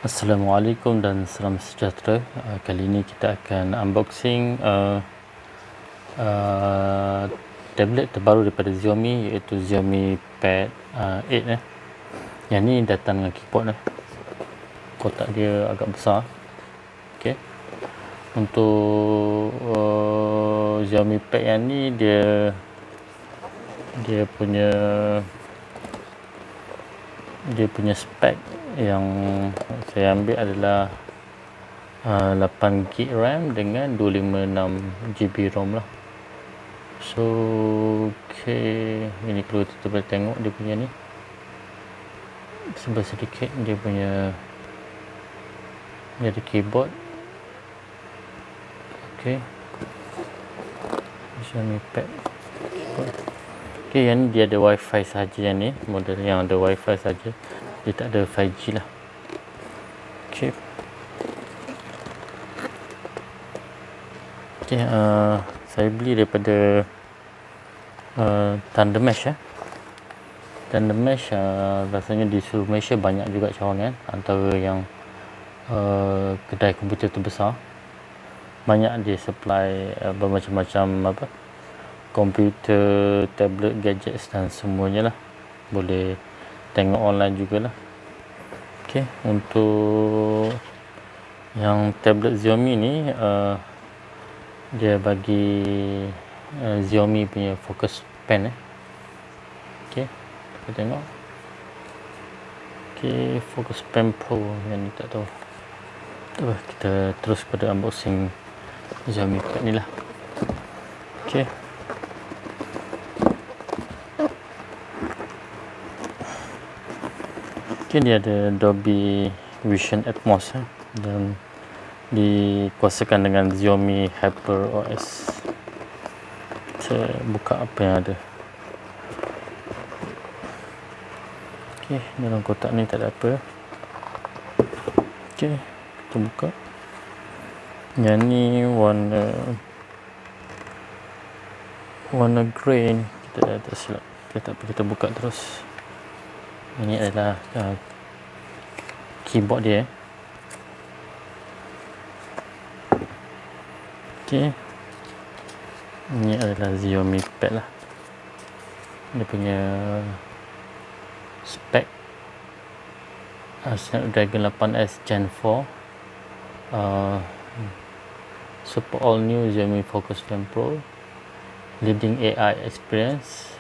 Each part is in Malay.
Assalamualaikum dan salam sejahtera. Kali ini kita akan unboxing tablet terbaru daripada Xiaomi, iaitu Xiaomi Pad 8. Yang ni datang dengan keyboard. Kotak dia agak besar. Okay. Untuk Xiaomi Pad yang ni dia punya spek yang saya ambil adalah 8GB RAM dengan 256GB ROM lah. So okay, ini kalau kita boleh tengok dia punya ni sebelah sedikit, dia ada keyboard. Okay, Xiaomi Pad keyboard. Okay, yang ni dia ada wifi saja. Yang ni model yang ada wifi saja, dia tak ada 5G lah. Okay. Okay, saya beli daripada Thunder Mesh. Thunder Mesh rasanya di seluruh Malaysia banyak juga cawangan, antara yang kedai komputer terbesar. Banyak dia supply bermacam-macam komputer, tablet, gadgets dan semuanya lah. Boleh tengok online jugalah. Okay, untuk yang tablet Xiaomi ni dia bagi Xiaomi punya focus pen. Okay, kita tengok. Okay, focus pen pro yang ni tak tahu. Kita terus pada unboxing Xiaomi Pad ni lah. Okay. Okay, dia ada Dolby Vision Atmos dan dikuasakan dengan Xiaomi HyperOS. Saya buka apa yang ada. Okay, dalam kotak ni tak ada apa. Okay, kita buka. Yang ni warna grey. Kita tak silap. Kita buka terus. Ini adalah keyboard dia. Okay, ini adalah Xiaomi Pad lah. Dia punya spek Snapdragon 8S Gen 4, support all new Xiaomi Focus Pen Pro, leading AI experience,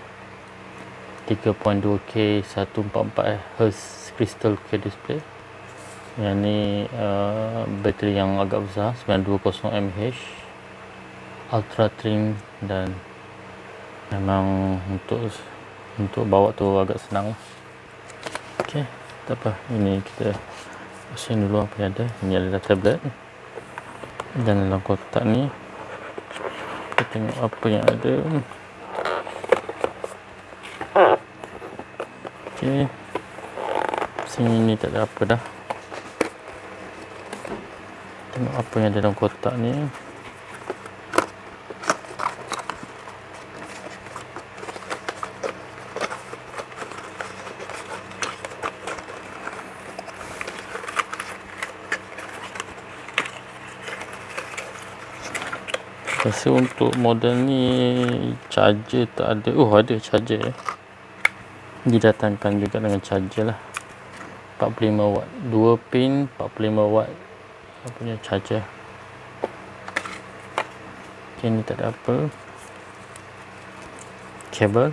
3.2K 144Hz crystal clear display. Yang ni bateri yang agak besar, 920 mAh, ultra thin, dan memang untuk bawa tu agak senang lah. Okay, tak apa, ini kita pusing dulu apa yang ada. Ini adalah tablet, dan dalam kotak ni kita tengok apa yang ada. Okay, sini ni tak ada apa dah. Tengok apa yang ada dalam kotak ni. Rasa untuk model ni charger tak ada. Ada charger. Didatangkan juga dengan charger lah, 45W, 2 pin 45W punya charger. Okay, ni tak ada apa. Kabel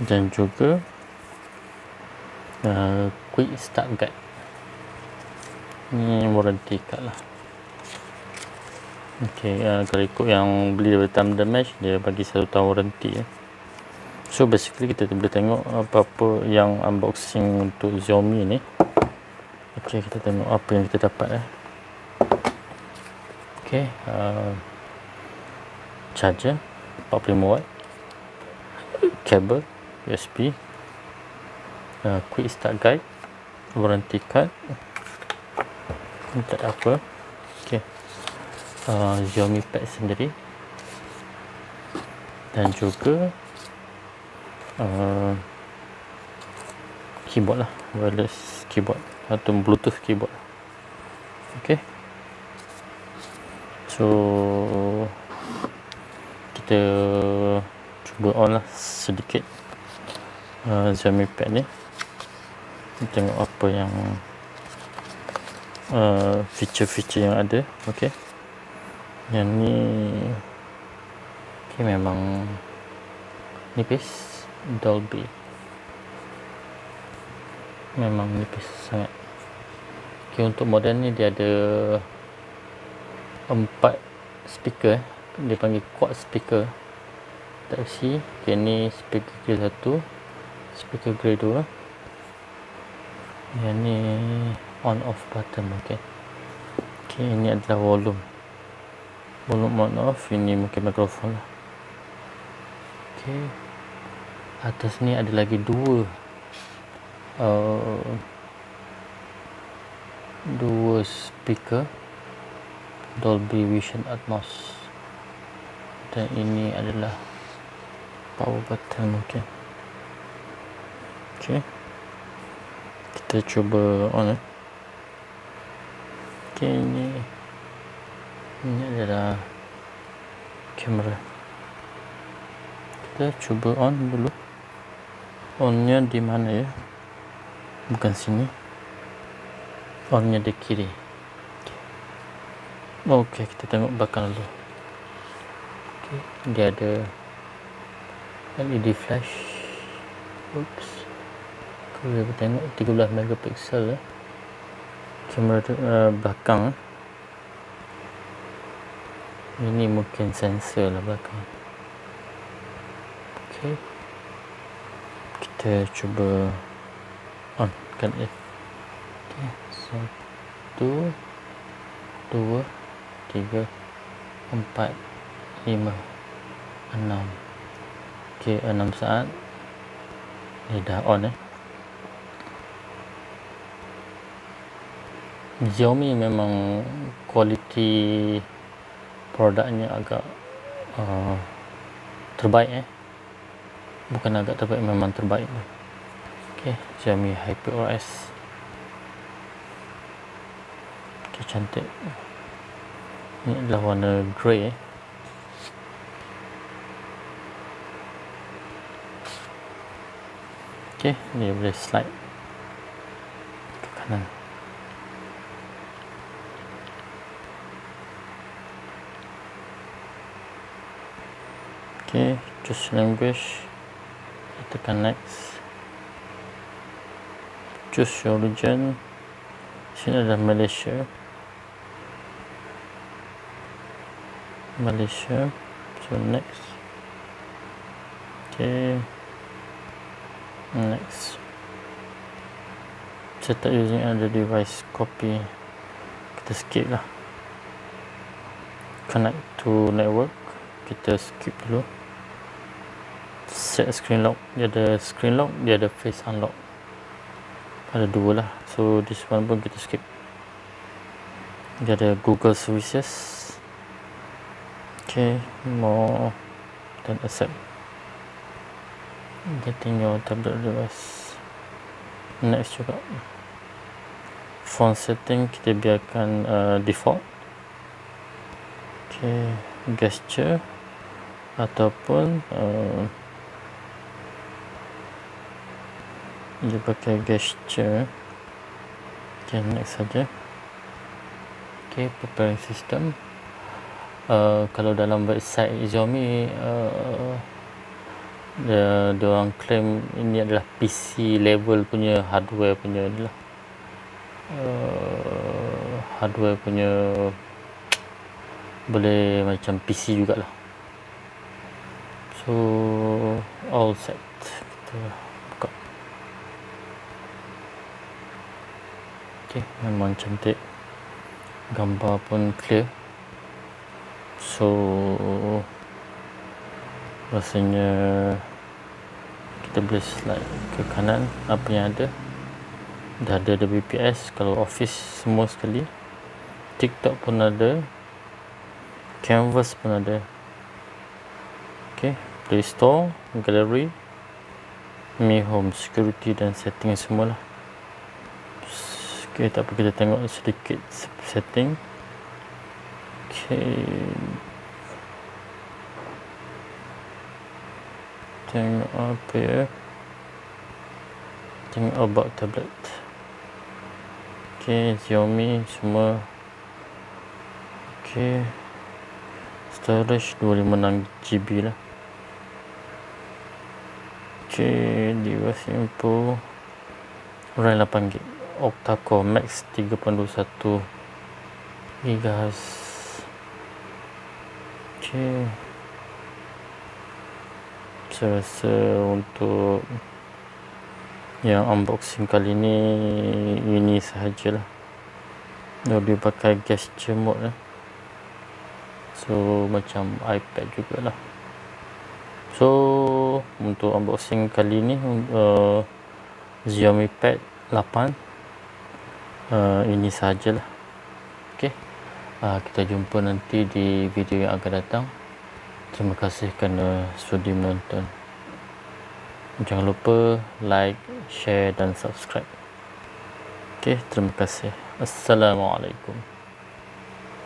dan juga quick start guide. Ni warranty card lah. Okay, kalau ikut yang beli daripada Thunder Mesh, dia bagi 1 tahun warranty. So basically kita boleh tengok apa-apa yang unboxing untuk Xiaomi ni. Okay, kita tengok apa yang kita dapat. Okay, charger 45W, kabel USB, quick start guide, warranty card. Ini tak ada apa. Okay, Xiaomi Pad sendiri, dan juga keyboard lah, wireless keyboard atau bluetooth keyboard. Okay, so kita cuba on lah sedikit Xiaomi Pad ni. Kita tengok apa yang feature-feature yang ada. Okay, yang ni okay, memang nipis, Dolby memang nipis sangat. Okay, untuk model ni dia ada 4 speaker, dia panggil quad speaker Type C. Okay, ni speaker grade 1, speaker grade 2, yang ni on off button. Okay, ini adalah volume on off, ini mungkin mikrofon lah. Okay, atas ni ada lagi dua speaker Dolby Vision Atmos, dan ini adalah power button mungkin. Okay, kita cuba on. Okay, ini adalah kamera. Kita cuba on dulu. On-nya di mana ya? Bukan sini. On-nya di kiri. Okay, kita tengok belakang dulu. Okay, dia ada LED flash. Oops. Kalau kita tengok 13 megapiksel kamera belakang. Ini mungkin sensor lah belakang. Okay, kita cuba on kan dia. Okay, 1 2 3 4 5 6. Okay, 6 saat dia dah on. Xiaomi memang kualiti produknya agak terbaik. Bukan agak terbaik, memang terbaik. Okay, Xiaomi HyperOS. Okay, cantik. Ini adalah warna grey. Okay, dia boleh slide ke kanan. Okay, choose language. Tekan next. Choose your region. Sini ada Malaysia. So next. Okay, next. Set up using other device. Copy. Kita skip lah. Connect to network. Kita skip dulu. Set screen lock. Dia ada screen lock, dia ada face unlock. Ada dua lah. So this one pun kita skip. Dia ada Google Services. Okay, more dan accept. Getting your tablet device. Next juga. Phone setting kita biarkan default. Okay, gesture ataupun dia pakai gesture. Okay, next saja. Okay, preparing system. Kalau dalam website Xiaomi dia orang claim ini adalah PC level punya hardware punya adalah hardware punya, boleh macam PC jugalah. So all set. Kita buka. Okay, memang cantik, gambar pun clear. So rasanya kita boleh slide ke kanan. Apa yang ada, dah ada WPS, kalau Office semua sekali. TikTok pun ada, Canvas pun ada. Okay, Play Store, Gallery, Mi Home, security dan setting semua lah. Ok, tak apa, kita tengok sedikit setting. Ok, tengok apa ya, tengok about tablet. Ok, Xiaomi semua. Ok, storage 256GB lah. Ok, device info RAM 8GB, octa-core, max 3.21 GHz. Ok, saya rasa untuk yang unboxing kali ni ini sahajalah. Dia pakai gesture mode lah, so macam iPad jugalah. So untuk unboxing kali ni Xiaomi Pad 8 ini sahajalah. Ok, kita jumpa nanti di video yang akan datang. Terima kasih kerana sudi menonton. Jangan lupa like, share dan subscribe. Ok, terima kasih. Assalamualaikum.